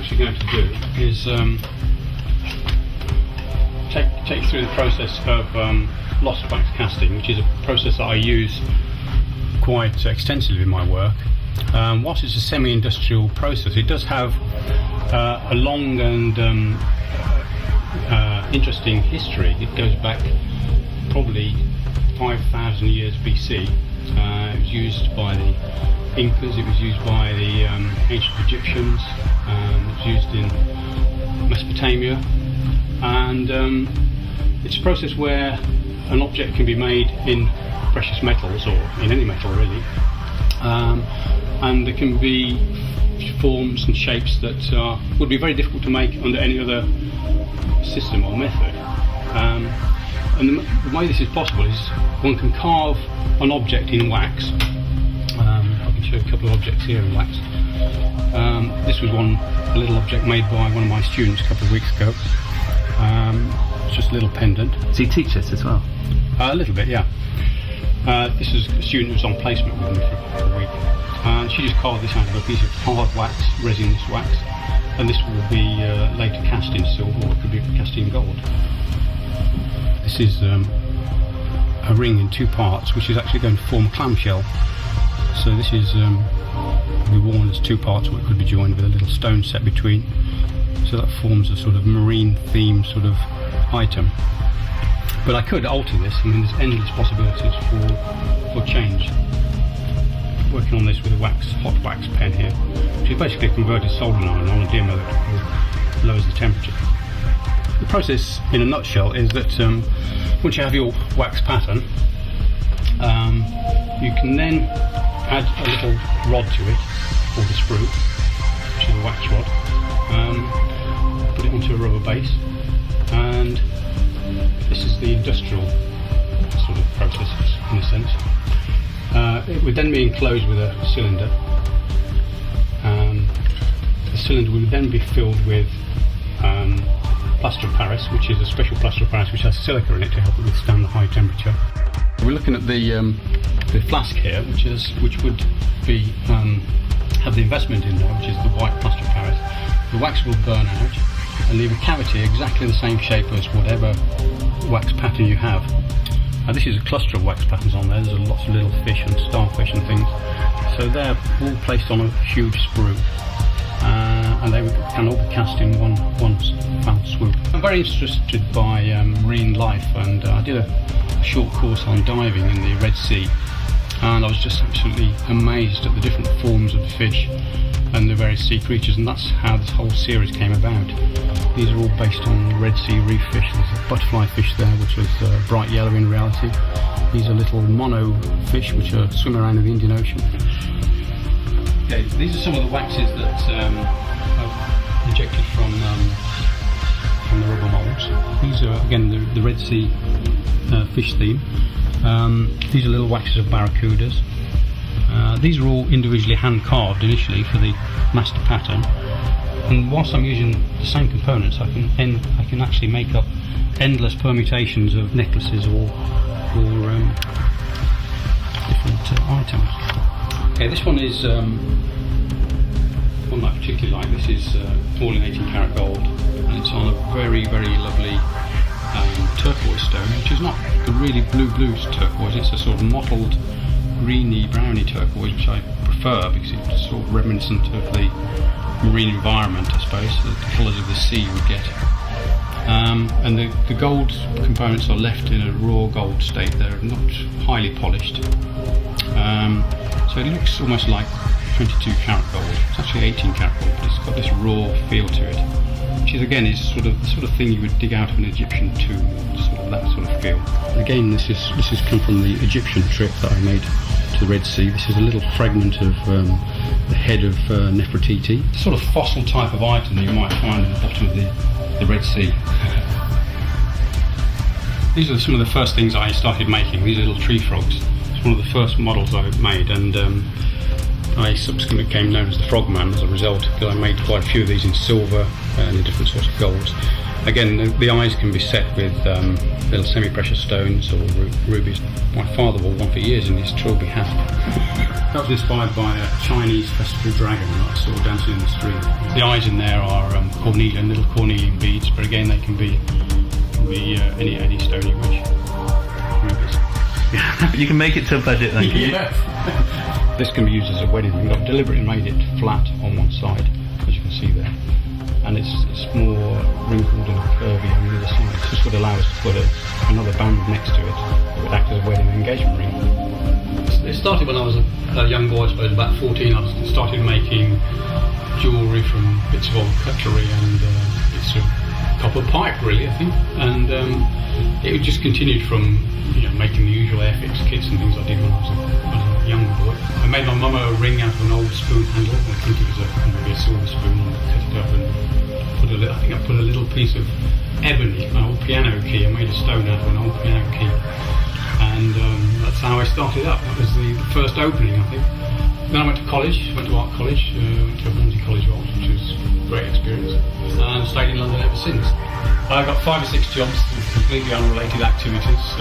actually going to do is take you through the process of lost wax casting, which is a process that I use quite extensively in my work. Whilst it's a semi-industrial process, it does have a long and interesting history. It goes back probably 5,000 years BC. It was used by the Incas, it was used by the ancient Egyptians, it was used in Mesopotamia, and it's a process where an object can be made in precious metals, or in any metal really, and there can be forms and shapes that would be very difficult to make under any other system or method. And the way this is possible is one can carve an object in wax. I can show a couple of objects here in wax. This was a little object made by one of my students a couple of weeks ago. It's just a little pendant. Does he teach this as well? A little bit, yeah. This is a student who was on placement with me for a week. And she just carved this out of a piece of hard wax, resinous wax, and this will be later cast in silver, or it could be cast in gold. This is a ring in two parts, which is actually going to form a clamshell. So this is will be worn as two parts, or it could be joined with a little stone set between. So that forms a sort of marine theme sort of item. But I could alter this. I mean, there's endless possibilities for change. Working on this with a hot wax pen here, which is basically a converted soldering iron on a dimmer that lowers the temperature. The process, in a nutshell, is that once you have your wax pattern, you can then add a little rod to it, called a sprue, which is a wax rod, put it onto a rubber base, and this is the industrial sort of process, in a sense. It would then be enclosed with a cylinder. The cylinder would then be filled with plaster of Paris, which is a special plaster of Paris which has silica in it to help it withstand the high temperature. We're looking at the flask here, which would be have the investment in there, which is the white plaster of Paris. The wax will burn out and leave a cavity exactly the same shape as whatever wax pattern you have. This is a cluster of wax patterns on there. There's lots of little fish and starfish and things. So they're all placed on a huge sprue, and they can all be cast in one foul swoop. I'm very interested by marine life, and I did a short course on diving in the Red Sea, and I was just absolutely amazed at the different forms of the fish and the various sea creatures, and that's how this whole series came about. These are all based on Red Sea reef fish. There's a butterfly fish there, which was bright yellow in reality. These are little mono fish which are swimming around in the Indian Ocean. Okay, these are some of the waxes that I've injected from the rubber molds. These are again the Red Sea fish theme. These are little waxes of barracudas. These are all individually hand carved initially for the master pattern, and whilst I'm using the same components, I can actually make up endless permutations of necklaces or different items. Okay, this one is one I particularly like. This is all in 18 karat gold, and it's on a very, very lovely turquoise stone, which is not the really blue turquoise. It's a sort of mottled greeny, browny turquoise, which I prefer because it's sort of reminiscent of the marine environment, I suppose, the colours of the sea would get. And the gold components are left in a raw gold state. They're not highly polished. So it looks almost like 22 karat gold. It's actually 18 karat gold, but it's got this raw feel to it, which is again sort of the sort of thing you would dig out of an Egyptian tomb, sort of that sort of feel. And again, this has come from the Egyptian trip that I made to the Red Sea. This is a little fragment of the head of Nefertiti, the sort of fossil type of item that you might find at the bottom of the Red Sea. These are some of the first things I started making. These little tree frogs. It's one of the first models I made, and I subsequently became known as the Frogman as a result, because I made quite a few of these in silver and in different sorts of golds. Again, the eyes can be set with little semi-precious stones or rubies. My father wore one for years in his trilby hat. That was inspired by a Chinese festival dragon that I saw dancing in the street. The eyes in there are cornelian, little cornelian beads, but again they can be any stone you wish. Rubies. You can make it to a budget, thank you. Yes. This can be used as a wedding ring. I've deliberately made it flat on one side, as you can see there. And it's more wrinkled and curvy on the other side. This would allow us to put another band next to it that would act as a wedding engagement ring. It started when I was a young boy, I suppose, about 14. I started making jewellery from bits of old cutlery and bits of copper pipe, really, I think. And it just continued from making the usual Airfix kits and things I did when I was a young boy. I made my mum a ring out of an old spoon handle. I think it was maybe a silver spoon, and cut it up and I think I put a little piece of ebony, an old piano key. I made a stone out of an old piano key, and that's how I started up. That was the first opening, I think. Then I went to college, went to art college, went to Whimsical College of Art, which was a great experience, and stayed in London ever since. I got 5 or 6 jobs with completely unrelated activities.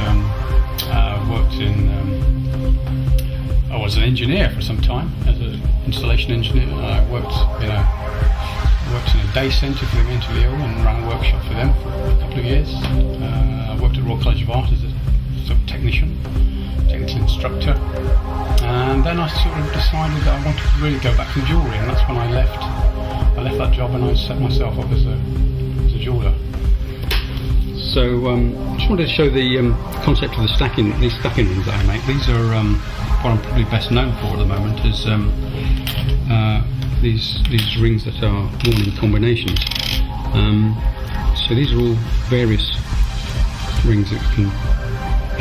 I was an engineer for some time, as an installation engineer. I worked in a day centre for the mentally ill and ran a workshop for them for a couple of years. I worked at Royal College of Art as a sort of technical instructor. And then I sort of decided that I wanted to really go back to jewellery, and that's when I left that job and I set myself up as a jeweller. So I just wanted to show the concept of these stacking rings that I make. These are what I'm probably best known for at the moment is these rings that are worn in combinations. So these are all various rings that you can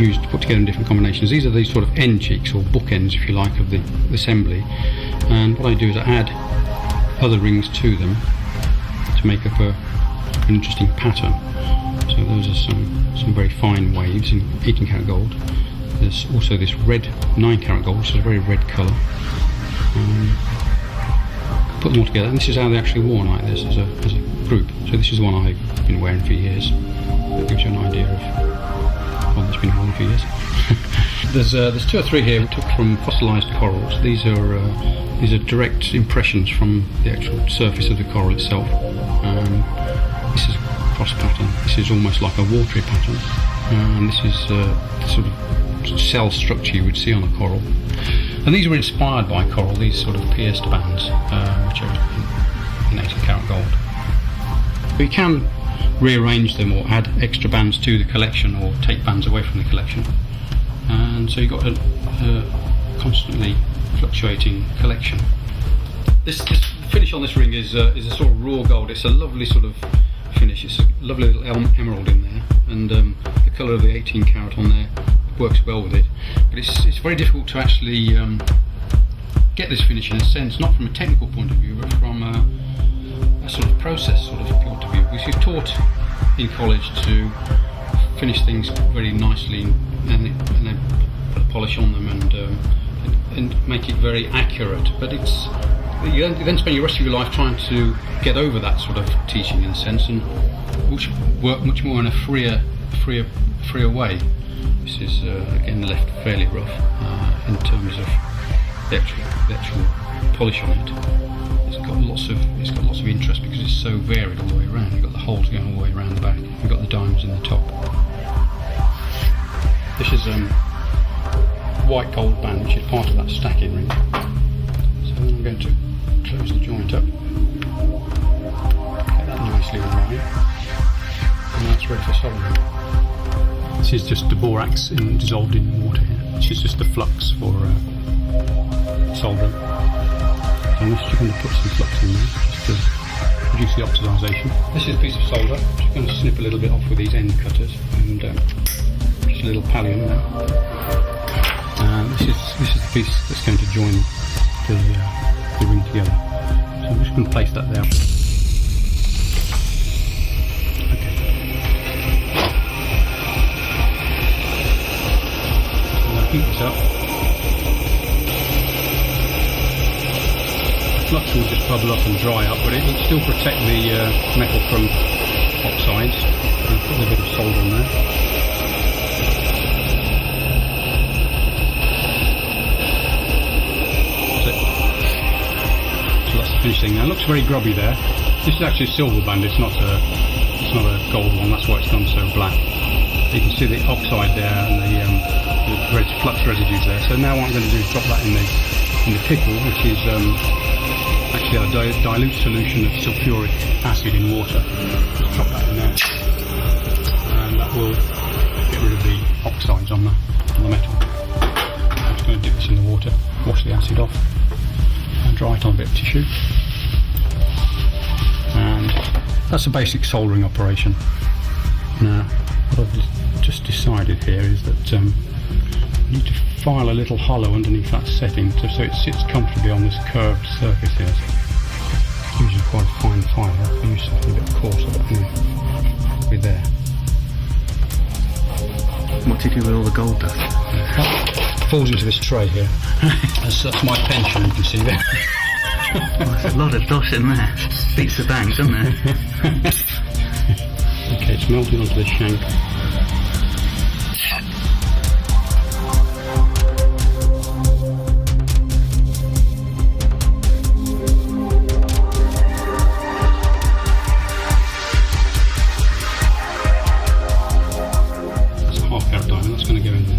use to put together in different combinations. These are these sort of end cheeks or bookends, if you like, of the assembly. And what I do is I add other rings to them to make up an interesting pattern. So those are some very fine waves in 18 karat gold. There's also this red 9 karat gold, which is a very red colour. Put them all together, and this is how they're actually worn, like this, as a group. So this is the one I've been wearing for years. That gives you an idea of one that's been worn for years. There's 2 or 3 here we took from fossilised corals. These are direct impressions from the actual surface of the coral itself. This is cross pattern. This is almost like a watery pattern, and this is the sort of cell structure you would see on a coral. And these were inspired by coral, these sort of pierced bands, which are in 18 karat gold. We can rearrange them or add extra bands to the collection or take bands away from the collection, and so you've got a constantly fluctuating collection. This finish on this ring is a sort of raw gold. It's a lovely sort of finish. It's a lovely little emerald in there, and the colour of the 18 karat on there works well with it. But it's very difficult to actually get this finish in a sense, not from a technical point of view, but from a sort of process sort of point of view. Because you're taught in college to finish things very nicely and then put a polish on them and make it very accurate. But you then spend the rest of your life trying to get over that sort of teaching in a sense, and which work much more in a freer way. This is again left fairly rough in terms of the actual polish on it. It's got lots of interest because it's so varied all the way around. You've got the holes going all the way around the back. You've got the diamonds in the top. This is white gold band, which is part of that stacking ring. So then I'm going to close the joint up, get that nicely in line, and that's ready for soldering. This is just the borax dissolved in water here, which is just the flux for soldering. So I'm just going to put some flux in there just to reduce the oxidisation. This is a piece of solder. I'm just going to snip a little bit off with these end cutters, and just a little pallium there. This is the piece that's going to join the ring together. So I'm just going to place that there. Okay. So I'll heat this up. The flux will just bubble up and dry up, but it will still protect the metal from oxides. And put a bit of solder on there. So that's the finished thing. Now it looks very grubby there. This is actually a silver band. It's not a gold one. That's why it's gone so black. You can see the oxide there and the flux residues there. So now what I'm going to do is drop that in the pickle, which is actually a dilute solution of sulfuric acid in water. Just drop that in there, and that will get rid of the oxides on the metal. I'm just going to dip this in the water, wash the acid off, and dry it on a bit of tissue. And that's a basic soldering operation. Now, what I've just decided here is that you need to file a little hollow underneath that setting so it sits comfortably on this curved surface here. It's usually quite a fine file. I use something a bit coarser, but anyway, it'll be there. What do you do with all the gold dust? It falls into this tray here. That's my pension, you can see there. Well, there's a lot of dosh in there. Beats the bank, doesn't it? Okay, it's melted onto the shank. That's a half carat diamond, that's going to go in there.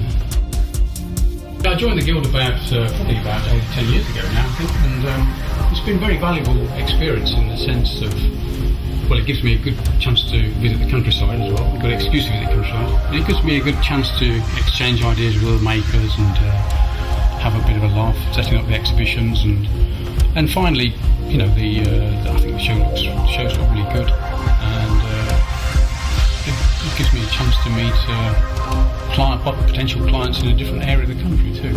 I joined the guild probably about 10 years ago now, I think, and it's been a very valuable experience in the sense of, well, it gives me a good chance to visit the countryside as well, a good excuse to visit the countryside, and it gives me a good chance to exchange ideas with other makers and have a bit of a laugh setting up the exhibitions, and finally, you know, I think the shows look really good, and it gives me a chance to meet potential clients in a different area of the country too.